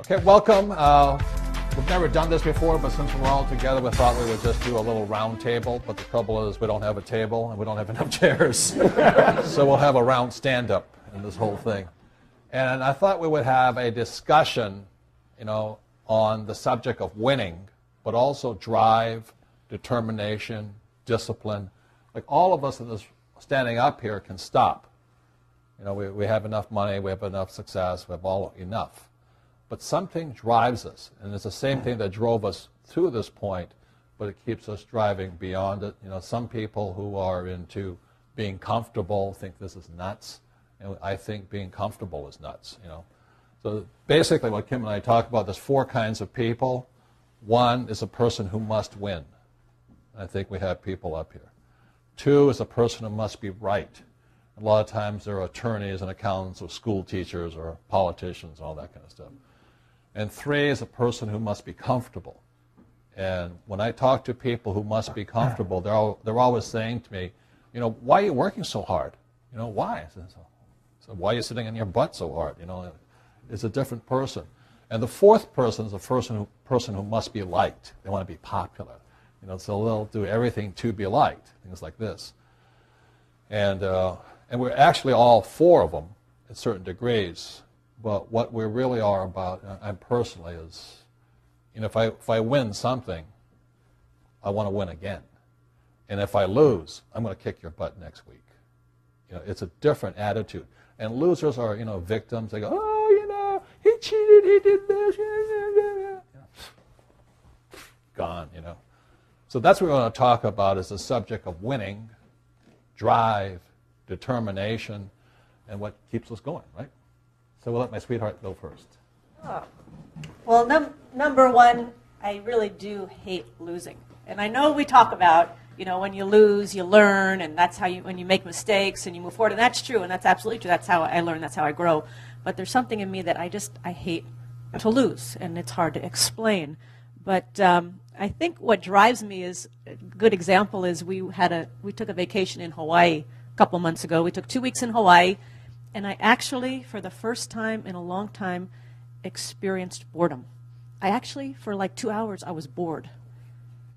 Okay, welcome. We've never done this before, but since we're all together, we thought we would just do a little round table. But the trouble is we don't have a table and we don't have enough chairs. So we'll have a round stand-up in this whole thing. And I thought we would have a discussion, on the subject of winning, but also drive, determination, discipline. Like all of us in this standing up here can stop. We have enough money, we have enough success, we have all enough. But something drives us, and it's the same thing that drove us to this point, but it keeps us driving beyond it. Some people who are into being comfortable think this is nuts, and I think being comfortable is nuts. So basically what Kim and I talk about, there's 4 kinds of people. One is a person who must win. I think we have people up here. 2 is a person who must be right. A lot of times they're attorneys and accountants or school teachers or politicians, all that kind of stuff. And 3 is a person who must be comfortable. And when I talk to people who must be comfortable, they're always saying to me, why are you working so hard? Why? So why are you sitting on your butt so hard? It's a different person. And the 4th person is a person who must be liked. They want to be popular. So they'll do everything to be liked, things like this. And we're actually all 4 of them at certain degrees. But what we really are about, I personally, is, if I win something, I want to win again. And if I lose, I'm going to kick your butt next week. It's a different attitude. And losers are, victims. They go, oh, he cheated, he did this. Gone, So that's what we're going to talk about, is the subject of winning, drive, determination, and what keeps us going, right? So we'll let my sweetheart go first. Oh. Well, number one, I really do hate losing. And I know we talk about, when you lose, you learn, and that's how when you make mistakes and you move forward, and that's true, and that's absolutely true. That's how I learn, that's how I grow. But there's something in me that I hate to lose, and it's hard to explain. But I think what drives me is, a good example is we took a vacation in Hawaii a couple months ago. We took 2 weeks in Hawaii. And I actually, for the first time in a long time, experienced boredom. I actually, for like 2 hours, I was bored.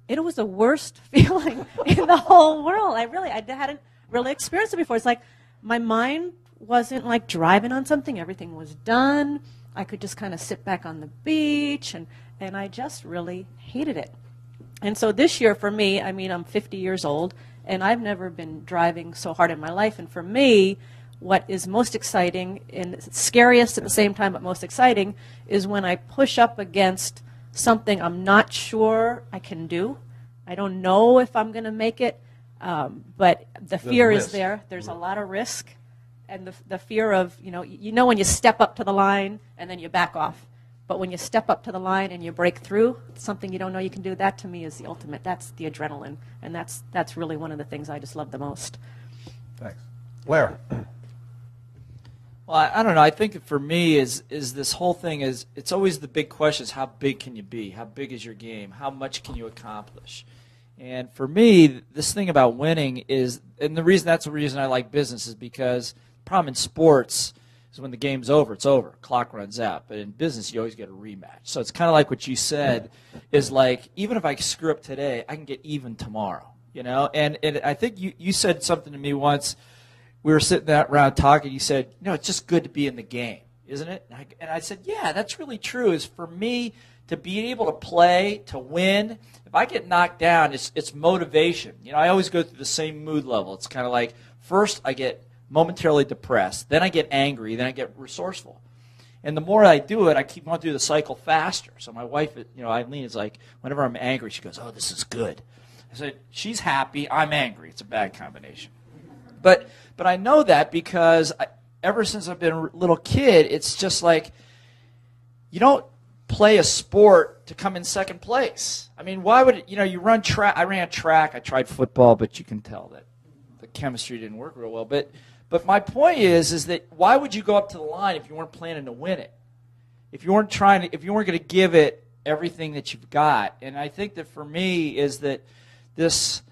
It was the worst feeling in the whole world. I hadn't really experienced it before. It's like my mind wasn't like driving on something. Everything was done. I could just kind of sit back on the beach, and I just really hated it. And so this year for me, I'm 50 years old, and I've never been driving so hard in my life. And for me, what is most exciting and scariest at the same time, but most exciting, is when I push up against something I'm not sure I can do. I don't know if I'm going to make it, but the fear is there. There's a lot of risk, and the fear of, when you step up to the line and then you back off. But when you step up to the line and you break through something you don't know you can do, that to me is the ultimate. That's the adrenaline, and that's really one of the things I just love the most. Thanks. Larry. Well, I don't know. I think for me is this whole thing is, it's always the big question is, how big can you be? How big is your game? How much can you accomplish? And for me, this thing about winning is, and that's the reason I like business, is because the problem in sports is when the game's over, it's over. Clock runs out. But in business, you always get a rematch. So it's kind of like what you said, is like, even if I screw up today, I can get even tomorrow. And I think you said something to me once. We were sitting around talking. You said, it's just good to be in the game, isn't it? And I said, yeah, that's really true. Is for me to be able to play, to win. If I get knocked down, it's motivation. I always go through the same mood level. It's kind of like, first I get momentarily depressed, then I get angry, then I get resourceful. And the more I do it, I keep on through the cycle faster. So my wife, Eileen, is like, whenever I'm angry, she goes, oh, this is good. I said, she's happy, I'm angry. It's a bad combination. But I know that because ever since I've been a little kid, it's just like, you don't play a sport to come in second place. Why would it, you run track. I ran track. I tried football, but you can tell that the chemistry didn't work real well. But my point is that why would you go up to the line if you weren't planning to win it? If you weren't going to give it everything that you've got. And I think that for me is that this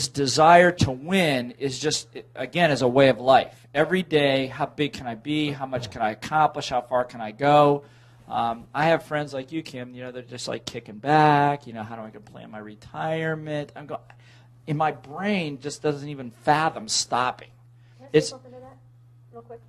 desire to win is just, again, is a way of life. Every day, how big can I be? How much can I accomplish? How far can I go? I have friends like you, Kim. They're just like kicking back. How do I plan my retirement? In my brain just doesn't even fathom stopping. Can I say something to that, real quick?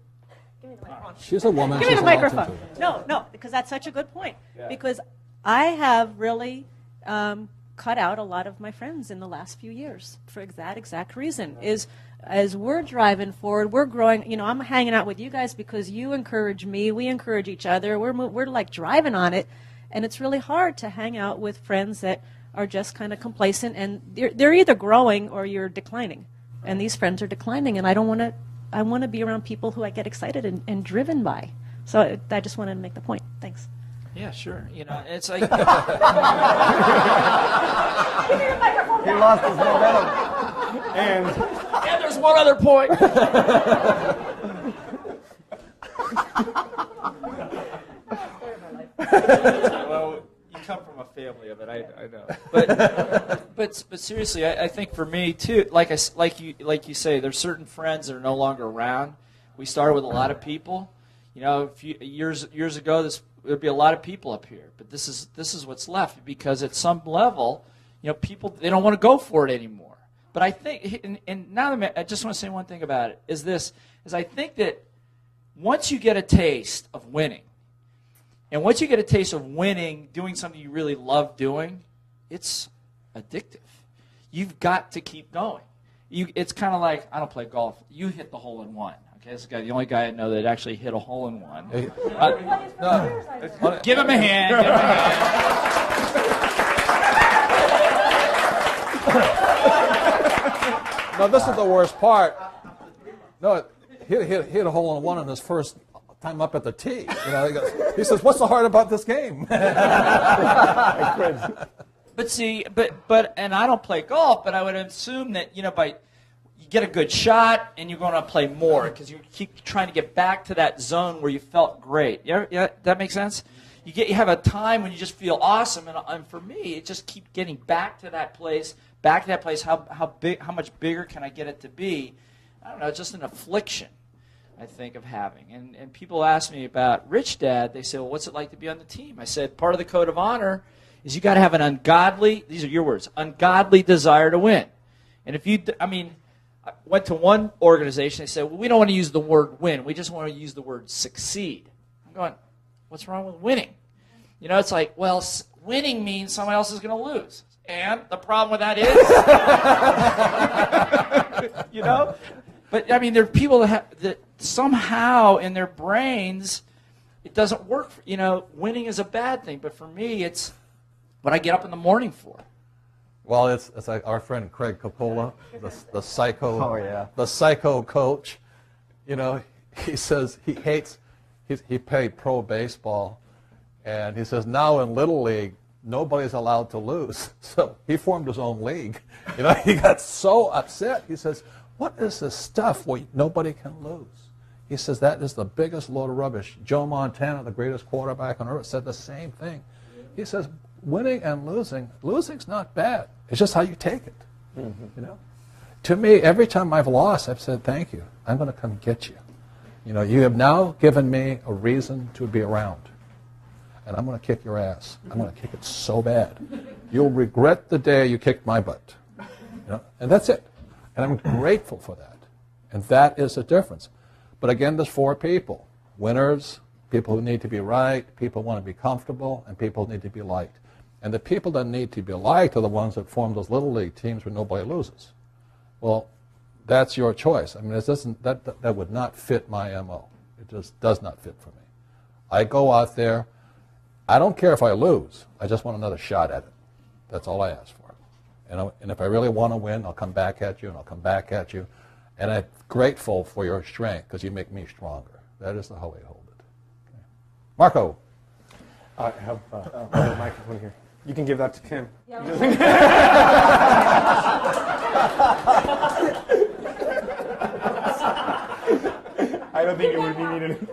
Give me the microphone. She's a woman. Give me She's the allowed to microphone. do it. No, because that's such a good point. Yeah. Because I have really cut out a lot of my friends in the last few years for that exact reason. Is as we're driving forward, we're growing. I'm hanging out with you guys because you encourage me. We encourage each other. We're like driving on it, and it's really hard to hang out with friends that are just kind of complacent, and they're either growing or you're declining. And these friends are declining, and I don't want to. I want to be around people who I get excited and driven by. So I just wanted to make the point. Thanks. Yeah, sure. It's like He lost his momentum. And there's one other point. Well, you come from a family of it, I know. But seriously, I think for me too, like you say, there's certain friends that are no longer around. We started with a lot of people. A few years ago, there'd be a lot of people up here, but this is what's left, because at some level, people, they don't want to go for it anymore. But I think, and now I just want to say one thing about it, is I think that once you get a taste of winning, and once you get a taste of winning, doing something you really love doing, it's addictive. You've got to keep going. It's kind of like, I don't play golf. You hit the hole in one. Okay, this guy, the only guy I know that actually hit a hole in one. Give him a hand. Give him a hand. No, this is the worst part. No, he hit a hole in one on his first time up at the tee. He says, "What's so hard about this game?" But see, and I don't play golf, but I would assume that you get a good shot and you're going to play more because you keep trying to get back to that zone where you felt great. Yeah, that makes sense. You have a time when you just feel awesome, and for me, it just keeps getting back to that place. How much bigger can I get it to be? I don't know. It's just an affliction, I think, of having. And people ask me about Rich Dad. They say, "Well, what's it like to be on the team?" I said, part of the code of honor is you got to have an ungodly. These are your words. Ungodly desire to win. And I went to one organization. They said, "Well, we don't want to use the word win. We just want to use the word succeed." I'm going, what's wrong with winning? It's like, well, winning means someone else is going to lose. And the problem with that is, But, there are people that somehow in their brains, it doesn't work. Winning is a bad thing. But for me, it's what I get up in the morning for. Well, it's like our friend Craig Coppola, the psycho, Oh, yeah. the psycho coach. He says he played pro baseball, and he says now in Little League nobody's allowed to lose. So he formed his own league. He got so upset. He says, "What is this stuff where nobody can lose?" He says that is the biggest load of rubbish. Joe Montana, the greatest quarterback on earth, said the same thing. He says, winning and losing's not bad. It's just how you take it. Mm-hmm. To me, every time I've lost, I've said, "Thank you. I'm going to come get you. You have now given me a reason to be around, and I'm going to kick your ass. I'm going to kick it so bad. You'll regret the day you kicked my butt." And that's it. And I'm grateful for that. And that is the difference. But again, there's four people: winners, people who need to be right, people who want to be comfortable, and people who need to be liked. And the people that need to be liked are the ones that form those little league teams where nobody loses. Well, that's your choice. That would not fit my MO. It just does not fit for me. I go out there. I don't care if I lose. I just want another shot at it. That's all I ask for. And if I really want to win, I'll come back at you, and I'll come back at you. And I'm grateful for your strength because you make me stronger. That is the how I hold it. Okay. Marco. I have a microphone here. You can give that to Kim. Yeah. I don't think it would be needed.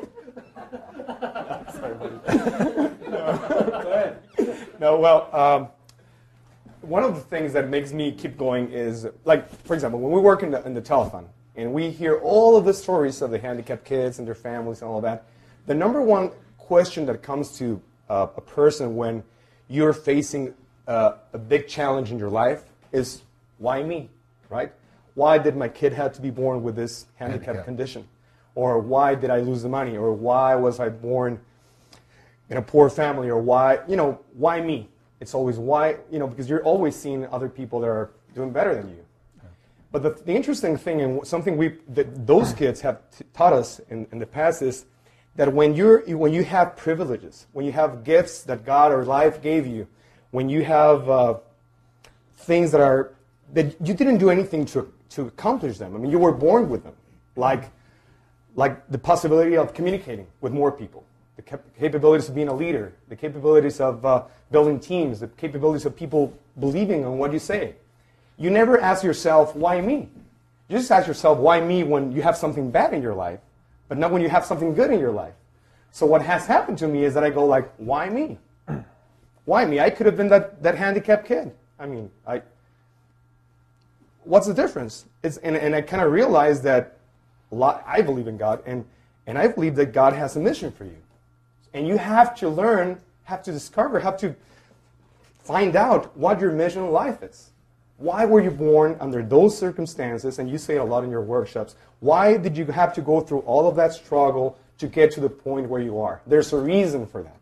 Sorry, buddy. Go ahead. No, well, one of the things that makes me keep going is, like, for example, when we work in the telethon, and we hear all of the stories of the handicapped kids and their families and all that, the number one question that comes to a person when you're facing a big challenge in your life is, why me, right? Why did my kid have to be born with this handicap condition? Or why did I lose the money? Or why was I born in a poor family? Or why, why me? It's always why, because you're always seeing other people that are doing better than you. But the interesting thing, and something that those kids have taught us in the past, is that when you have privileges, when you have gifts that God or life gave you, when you have things that you didn't do anything to accomplish them. I mean, you were born with them, like the possibility of communicating with more people, the capabilities of being a leader, the capabilities of building teams, the capabilities of people believing on what you say. You never ask yourself, why me? You just ask yourself, why me, when you have something bad in your life, but not when you have something good in your life. So what has happened to me is that I go like, why me? Why me? I could have been that handicapped kid. I mean, what's the difference? And I kind of realized that I believe in God, and I believe that God has a mission for you. And you have to learn, have to discover, have to find out what your mission in life is. Why were you born under those circumstances? And you say it a lot in your workshops. Why did you have to go through all of that struggle to get to the point where you are? There's a reason for that.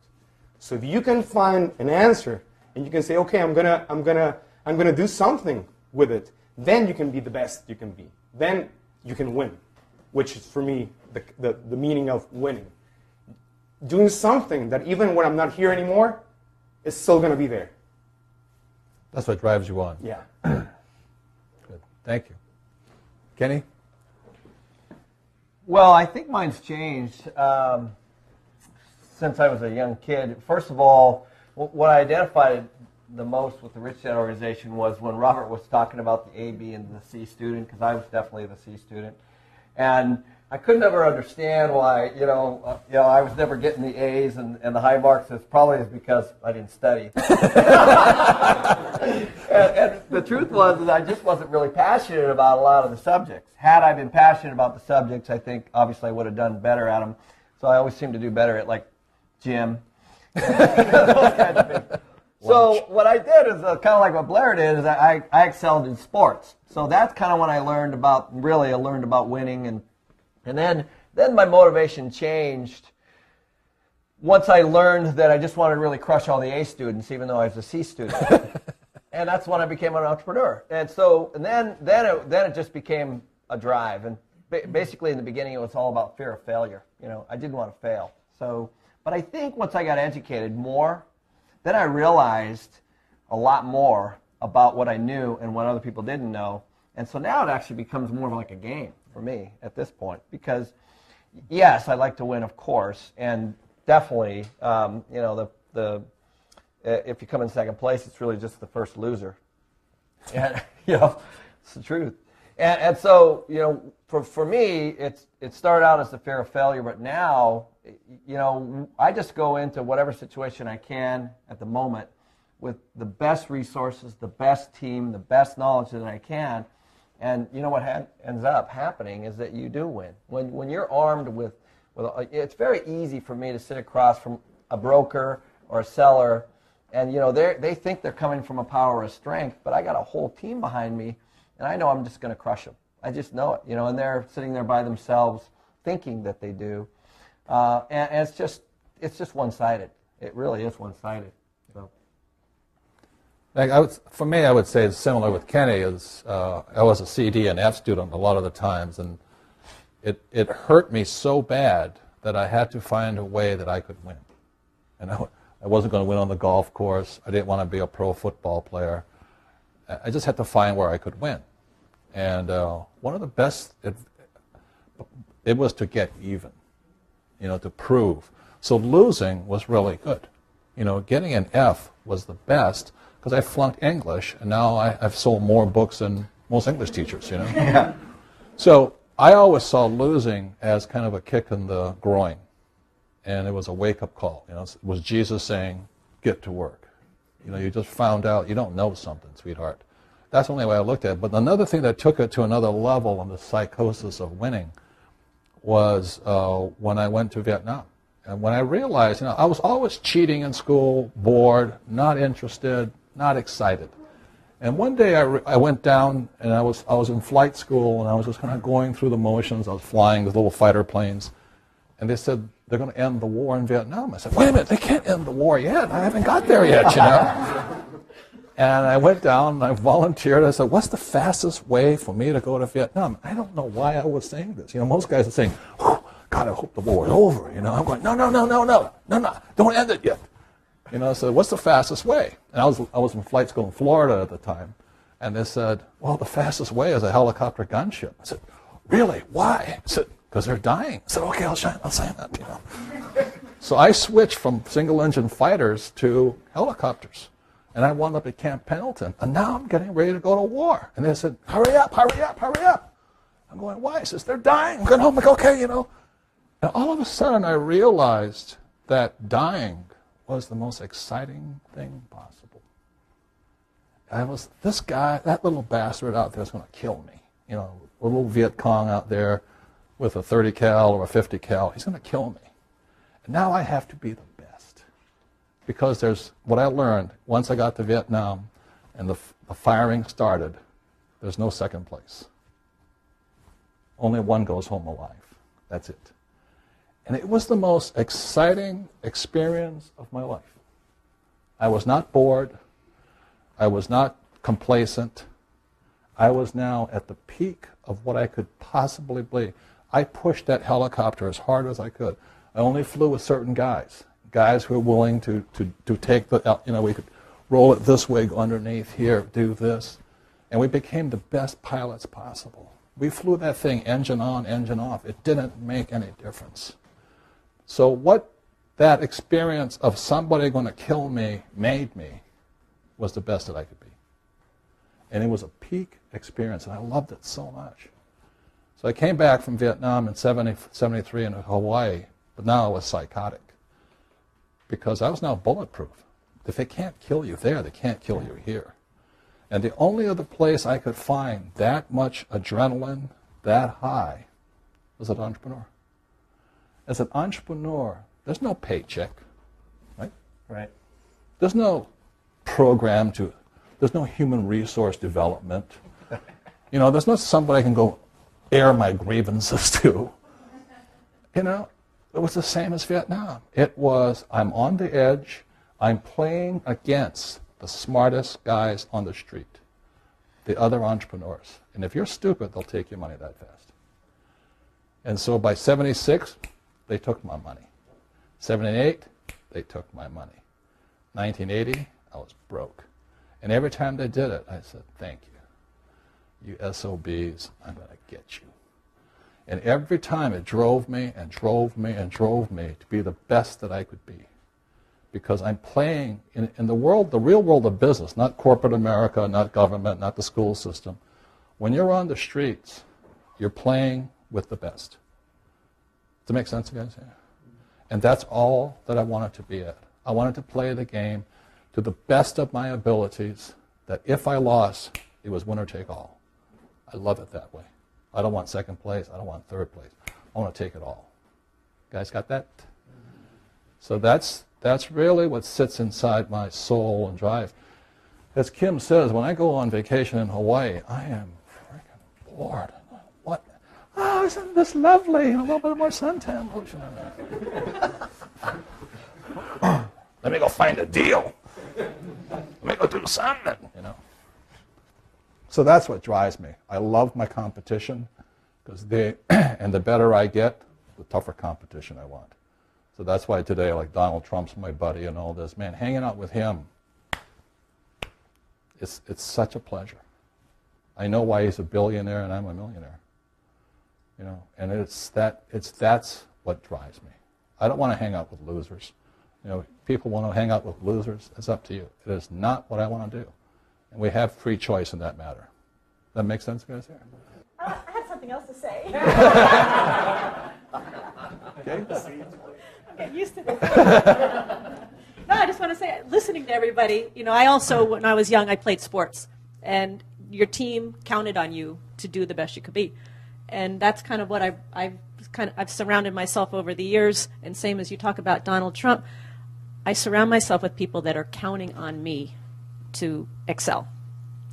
So if you can find an answer and you can say, okay, I'm gonna do something with it, then you can be the best you can be. Then you can win, which is for me the meaning of winning. Doing something that even when I'm not here anymore, is still gonna be there. That's what drives you on. Yeah. Good. Thank you. Kenny? Well, I think mine's changed since I was a young kid. First of all, what I identified the most with the Rich Dad organization was when Robert was talking about the A, B, and the C student, because I was definitely the C student. And I could never understand why, I was never getting the A's and the high marks. It's probably because I didn't study. and the truth was that I just wasn't really passionate about a lot of the subjects. Had I been passionate about the subjects, I think obviously I would have done better at them. So I always seem to do better at like gym. Those kinds of things. So what I did is kind of like what Blair did, is I excelled in sports. So that's kind of when I learned about winning, and then my motivation changed once I learned that I just wanted to really crush all the A students, even though I was a C student. And that's when I became an entrepreneur. And then it just became a drive. And basically in the beginning it was all about fear of failure. I didn't want to fail. But I think once I got educated more, then I realized a lot more about what I knew and what other people didn't know. And so now it actually becomes more of like a game for me at this point. Because, yes, I like to win, of course. And definitely, if you come in second place, it's really just the first loser. And, it's the truth. And so, for me, it started out as the fear of failure, but now, I just go into whatever situation I can at the moment with the best resources, the best team, the best knowledge that I can. And what ends up happening is that you do win. When you're armed with it's very easy for me to sit across from a broker or a seller, and they think they're coming from a power of strength, but I got a whole team behind me, and I know I'm just going to crush them. I just know it, and they're sitting there by themselves thinking that they do, and it's just one-sided. It really is one-sided. So. For me, I would say it's similar with Kenny. I was a C, D, and F student a lot of the times, and it hurt me so bad that I had to find a way that I could win. And I wasn't going to win on the golf course. I didn't want to be a pro football player. I just had to find where I could win. And one of the best, it was to get even, to prove. So losing was really good. Getting an F was the best because I flunked English, and now I've sold more books than most English teachers, Yeah. So I always saw losing as kind of a kick in the groin. And it was a wake-up call. It was Jesus saying, get to work. You just found out you don't know something, sweetheart. That's the only way I looked at it. But another thing that took it to another level on the psychosis of winning was when I went to Vietnam. And when I realized, I was always cheating in school, bored, not interested, not excited. And one day I went down, and I was in flight school, and I was just kind of going through the motions. I was flying these little fighter planes, and they said they're going to end the war in Vietnam. I said, wait a minute, they can't end the war yet. I haven't got there yet, And I went down and I volunteered. I said, what's the fastest way for me to go to Vietnam? I don't know why I was saying this. Most guys are saying, God, I hope the war is over. I'm going, no, don't end it yet. So what's the fastest way? And I was in flight school in Florida at the time. And they said, well, the fastest way is a helicopter gunship. I said, really? Why? I said, because they're dying. I said, okay, I'll sign that. So I switched from single-engine fighters to helicopters. And I wound up at Camp Pendleton. And now I'm getting ready to go to war. And they said, hurry up, hurry up, hurry up. I'm going, why? He says, they're dying. I'm going home. I'm like, okay, And all of a sudden I realized that dying was the most exciting thing possible. This guy, that little bastard out there is going to kill me. A little Viet Cong out there with a 30 cal or a 50 cal. He's going to kill me. And now I have to be the best. Because there's what I learned once I got to Vietnam and the firing started, there's no second place. Only one goes home alive. That's it. And it was the most exciting experience of my life. I was not bored. I was not complacent. I was now at the peak of what I could possibly be. I pushed that helicopter as hard as I could. I only flew with certain guys who were willing to take the, we could roll it this way, go underneath here, do this. And we became the best pilots possible. We flew that thing engine on, engine off. It didn't make any difference. So what that experience of somebody going to kill me made me was the best that I could be. And it was a peak experience, and I loved it so much. So I came back from Vietnam in 73 in Hawaii, but now I was psychotic because I was now bulletproof. If they can't kill you there, they can't kill you here. And the only other place I could find that much adrenaline, that high, was an entrepreneur. As an entrepreneur, there's no paycheck, right? Right. There's no program there's no human resource development. There's not somebody I can go air my grievances to. It was the same as Vietnam. It was, I'm on the edge, I'm playing against the smartest guys on the street, the other entrepreneurs. And if you're stupid, they'll take your money that fast. And so by 76, they took my money. 78, they took my money. 1980, I was broke. And every time they did it, I said, thank you. You SOBs, I'm going to get you. And every time it drove me and drove me and drove me to be the best that I could be. Because I'm playing in the world, the real world of business, not corporate America, not government, not the school system. When you're on the streets, you're playing with the best. Does it make sense, guys? Yeah. And that's all that I wanted to be at. I wanted to play the game to the best of my abilities, that if I lost, it was winner take all. I love it that way. I don't want second place. I don't want third place. I want to take it all. Guys got that? So that's really what sits inside my soul and drive. As Kim says, when I go on vacation in Hawaii, I am freaking bored. What? Oh, isn't this lovely? A little bit more suntan lotion in there. Let me go find a deal. Let me go do something, So that's what drives me. I love my competition because and the better I get, the tougher competition I want. So that's why today, like Donald Trump's my buddy and all this, man, hanging out with him, it's such a pleasure. I know why he's a billionaire and I'm a millionaire. And that's what drives me. I don't want to hang out with losers. People want to hang out with losers. It's up to you. It is not what I want to do. And we have free choice in that matter. That makes sense, guys? I have something else to say. Okay. I'm getting used to this. No, I just want to say, listening to everybody, I also, when I was young, I played sports. And your team counted on you to do the best you could be. And that's kind of what I've I've surrounded myself over the years, and same as you talk about Donald Trump, I surround myself with people that are counting on me to excel.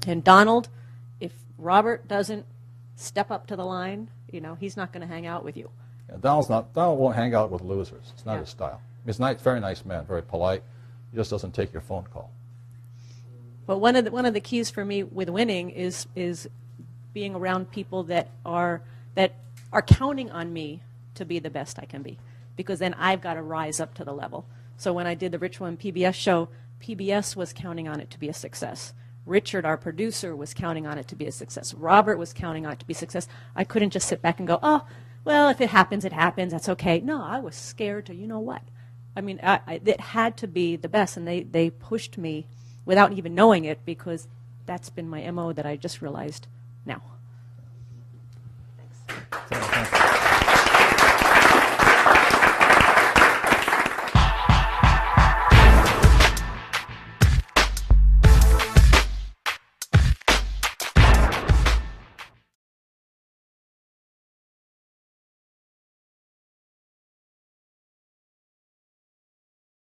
And Donald, if Robert doesn't step up to the line, he's not going to hang out with you. Yeah, Donald won't hang out with losers. It's not his style. He's a very nice man, very polite. He just doesn't take your phone call. But one of the keys for me with winning is being around people that are counting on me to be the best I can be, because then I've got to rise up to the level. So when I did the Rich One PBS show, PBS was counting on it to be a success. Richard, our producer, was counting on it to be a success. Robert was counting on it to be a success. I couldn't just sit back and go, oh, well, if it happens, it happens. That's okay. No, I was scared to, you know what? I mean, it had to be the best, and they pushed me without even knowing it, because that's been my MO that I just realized now.